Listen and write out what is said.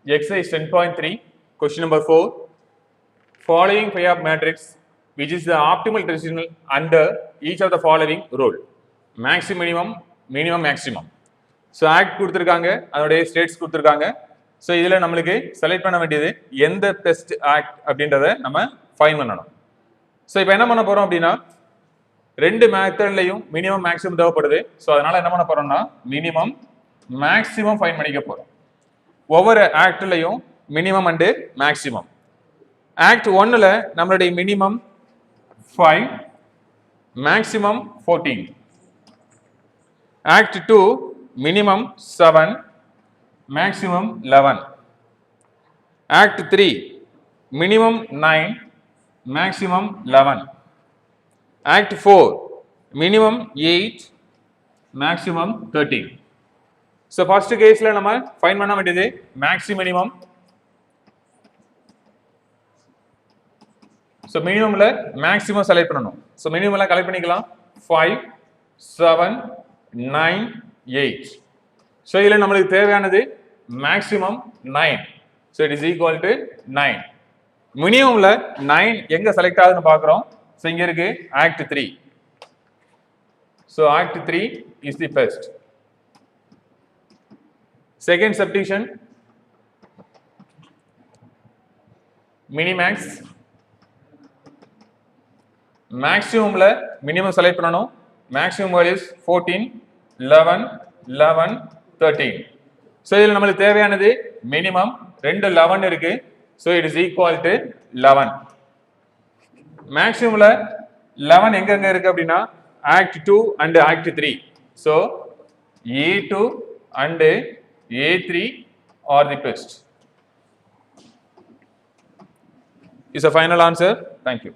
Exercise 10.3, question number 4. Following phi of matrix, which is the optimal decisional under each of the following rule: maximum, minimum, minimum, maximum. So act கொடுத்திருக்காங்க, அதோட states கொடுத்திருக்காங்க. So இதில் நம்மளுக்கு select பண்ண வேண்டியது எந்த best act அப்படின்றத நம்ம ஃபைன் பண்ணணும். ஸோ இப்போ என்ன பண்ண போறோம் அப்படின்னா, ரெண்டு மெத்தட்லையும் மினிமம் மேக்ஸிமம் தேவைப்படுது. ஸோ அதனால என்ன பண்ண போறோம்னா மினிமம் மேக்ஸிமம் ஃபைன் பண்ணிக்க போறோம். ஒவ்வொரு ஆக்ட்லையும் மினிமம் அண்டு மேக்ஸிமம். ஆக்ட் 1ல நம்மளுடைய minimum 5, maximum 14. Act 2 minimum 7, maximum 11. Act 3 minimum 9, maximum 11. Act 4 minimum 8, maximum 13. So first case la nama find பண்ண வேண்டியது maximum minimum. So minimum la maximum select பண்ணனும். So minimum la collect பண்ணிக்கலாம். 5, 7, 9, 8. So இதில் நம்மளுக்கு தேவையானது maximum 9. So it is equal to 9. மினிமம்ல 9 எங்க select ஆகுதுன்னு பார்க்குறோம். ஸோ இங்க இருக்கு act 3. So act 3 is the best. Second சப்டிஷன் மினிமேக்ஸ். மேக்ஸிமம்ல மினிமம் செலக்ட் பண்ணணும். Maximum values 14, 11, 11, 13. ஸோ இதில் நம்மளுக்கு தேவையானது மினிமம் 2 11 இருக்கு. So it is equal to 11. மேக்ஸிமம்ல 11 எங்க இருக்கு அப்படின்னா act 2 and act 3. So A2 and A3 are the best. Is a final answer. Thank you.